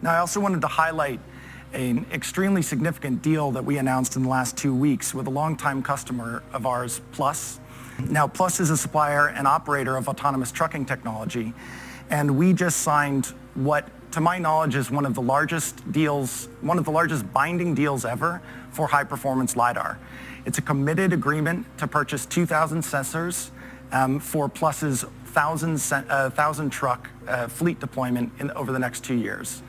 Now, I also wanted to highlight an extremely significant deal that we announced in the last 2 weeks with a longtime customer of ours, Plus. Now, Plus is a supplier and operator of autonomous trucking technology, and we just signed what, to my knowledge, is one of the largest binding deals ever for high-performance Lidar. It's a committed agreement to purchase 2,000 sensors for Plus's 1,000 truck fleet deployment over the next 2 years.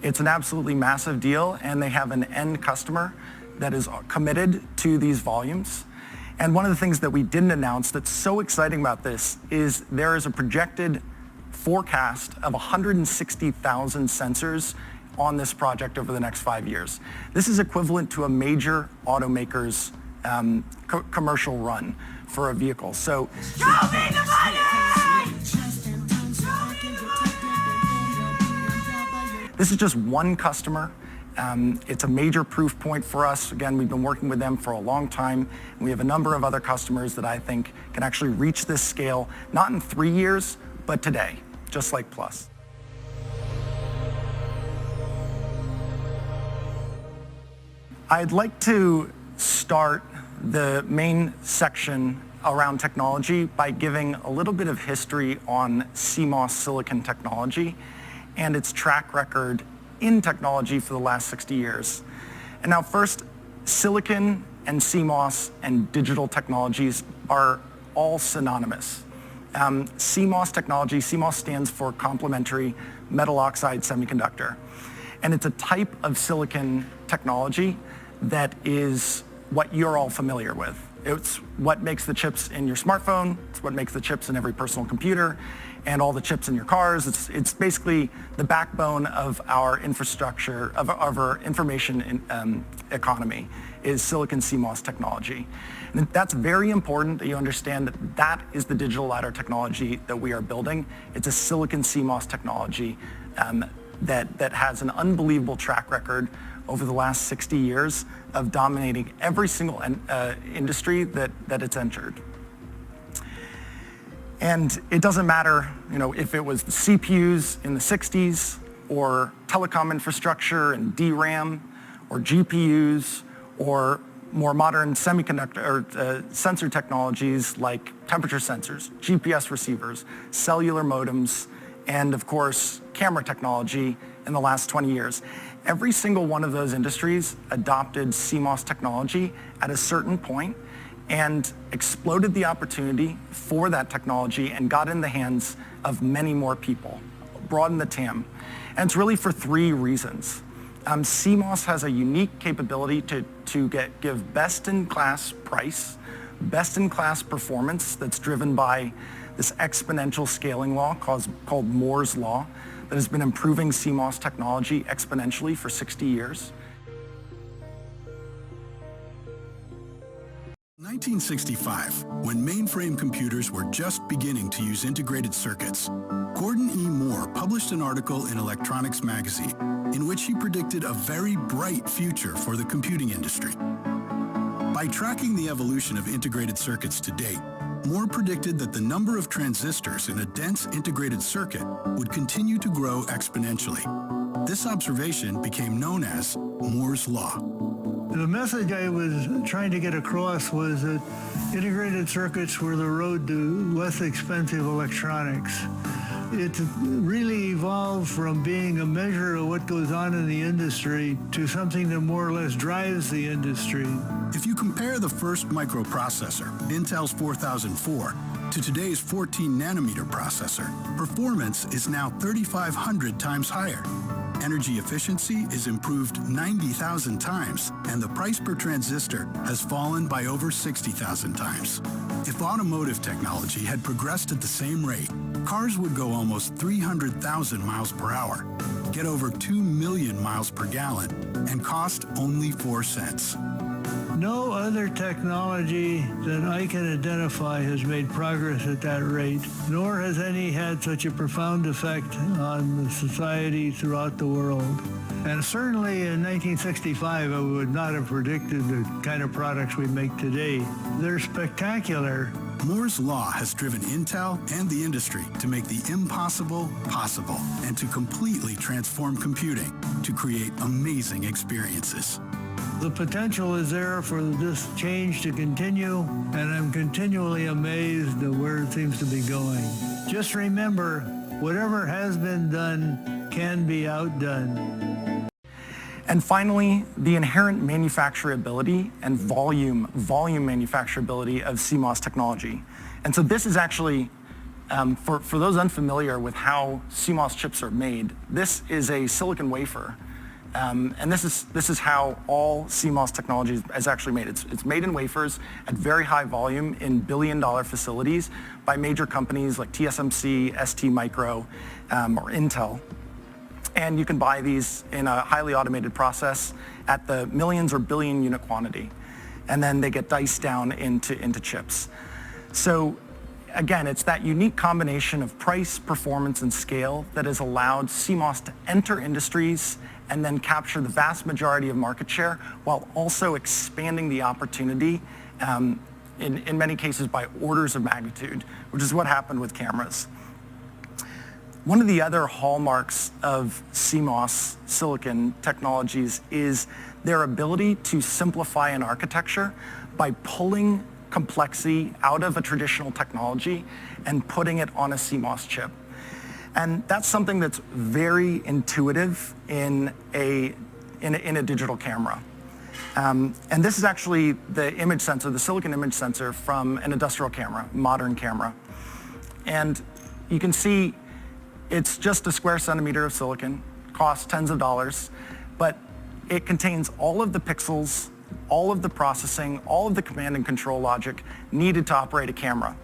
It's an absolutely massive deal, and they have an end customer that is committed to these volumes. And one of the things that we didn't announce that's so exciting about this is there is a projected forecast of 160,000 sensors on this project over the next 5 years. This is equivalent to a major automaker's commercial run for a vehicle. So, show me the money! This is just one customer. It's a major proof point for us. Again, we've been working with them for a long time. And we have a number of other customers that I think can actually reach this scale, not in 3 years, but today, just like Plus. I'd like to start the main section around technology by giving a little bit of history on CMOS silicon technology and its track record in technology for the last 60 years. And now first, silicon and CMOS and digital technologies are all synonymous. CMOS technology, CMOS stands for complementary metal oxide semiconductor. And it's a type of silicon technology that is what you're all familiar with. It's what makes the chips in your smartphone, it's what makes the chips in every personal computer, and all the chips in your cars. It's basically the backbone of our infrastructure, of our information economy, is silicon CMOS technology. And that's very important that you understand that that is the digital LiDAR technology that we are building. It's a silicon CMOS technology that has an unbelievable track record over the last 60 years of dominating every single industry that it's entered. And it doesn't matter, if it was the CPUs in the 60s, or telecom infrastructure and DRAM, or GPUs, or more modern semiconductor sensor technologies like temperature sensors, GPS receivers, cellular modems, and of course, camera technology in the last 20 years. Every single one of those industries adopted CMOS technology at a certain point and exploded the opportunity for that technology and got in the hands of many more people, broadened the TAM. And it's really for 3 reasons. CMOS has a unique capability to give best-in-class price, best-in-class performance that's driven by this exponential scaling law called Moore's Law that has been improving CMOS technology exponentially for 60 years. 1965, when mainframe computers were just beginning to use integrated circuits, Gordon E. Moore published an article in Electronics magazine in which he predicted a very bright future for the computing industry. By tracking the evolution of integrated circuits to date, Moore predicted that the number of transistors in a dense integrated circuit would continue to grow exponentially. This observation became known as Moore's Law. The message I was trying to get across was that integrated circuits were the road to less expensive electronics. It really evolved from being a measure of what goes on in the industry to something that more or less drives the industry. If you compare the first microprocessor, Intel's 4004, to today's 14-nanometer processor, performance is now 3,500 times higher. Energy efficiency is improved 90,000 times, and the price per transistor has fallen by over 60,000 times. If automotive technology had progressed at the same rate, cars would go almost 300,000 miles per hour, get over 2 million miles per gallon, and cost only 4 cents. No other technology that I can identify has made progress at that rate, nor has any had such a profound effect on the society throughout the world. And certainly in 1965, I would not have predicted the kind of products we make today. They're spectacular, Moore's Law has driven Intel and the industry to make the impossible possible and to completely transform computing to create amazing experiences. The potential is there for this change to continue, and I'm continually amazed at where it seems to be going. Just remember, whatever has been done can be outdone. And finally, the inherent manufacturability and volume manufacturability of CMOS technology. And so this is actually, for those unfamiliar with how CMOS chips are made, this is a silicon wafer. And this is how all CMOS technology is actually made. It's made in wafers at very high volume in billion-dollar facilities by major companies like TSMC, ST Micro, or Intel. And you can buy these in a highly automated process at the millions or billion unit quantity. And then they get diced down into chips. So again, it's that unique combination of price, performance, and scale that has allowed CMOS to enter industries and then capture the vast majority of market share while also expanding the opportunity in many cases by orders of magnitude, which is what happened with cameras. One of the other hallmarks of CMOS silicon technologies is their ability to simplify an architecture by pulling complexity out of a traditional technology and putting it on a CMOS chip. And that's something that's very intuitive in a digital camera. And this is actually the image sensor, the silicon image sensor from an industrial camera, modern camera. And you can see it's just a square centimeter of silicon, costs tens of dollars, but it contains all of the pixels, all of the processing, all of the command and control logic needed to operate a camera.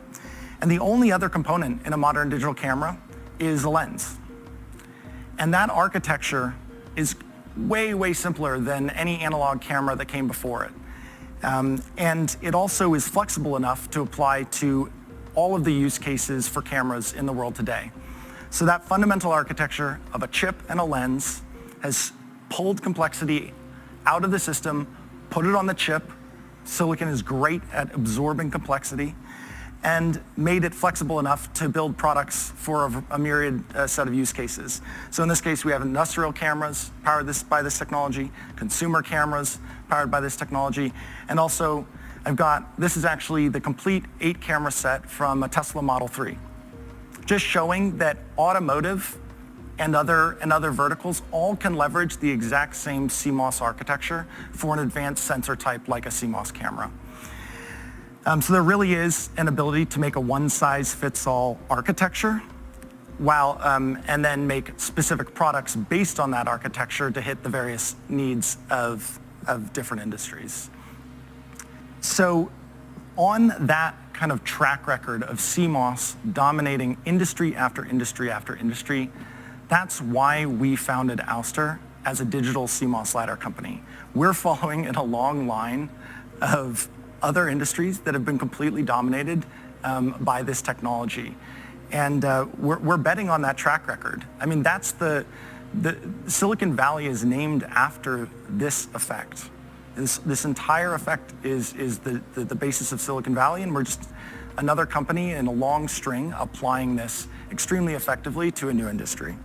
And the only other component in a modern digital camera is a lens. And that architecture is way, way simpler than any analog camera that came before it. And it also is flexible enough to apply to all of the use cases for cameras in the world today. So that fundamental architecture of a chip and a lens has pulled complexity out of the system, put it on the chip. Silicon is great at absorbing complexity, and made it flexible enough to build products for a myriad set of use cases. So in this case, we have industrial cameras powered by this technology, consumer cameras powered by this technology, and also this is actually the complete 8-camera set from a Tesla Model 3. Just showing that automotive and other verticals all can leverage the exact same CMOS architecture for an advanced sensor type like a CMOS camera. So there really is an ability to make a one-size-fits-all architecture and then make specific products based on that architecture to hit the various needs of different industries. So on that kind of track record of CMOS dominating industry after industry after industry, that's why we founded Ouster as a digital CMOS LiDAR company. We're following in a long line of other industries that have been completely dominated by this technology. And we're betting on that track record. I mean, that's the Silicon Valley is named after this effect. This entire effect is the basis of Silicon Valley, and we're just another company in a long string applying this extremely effectively to a new industry.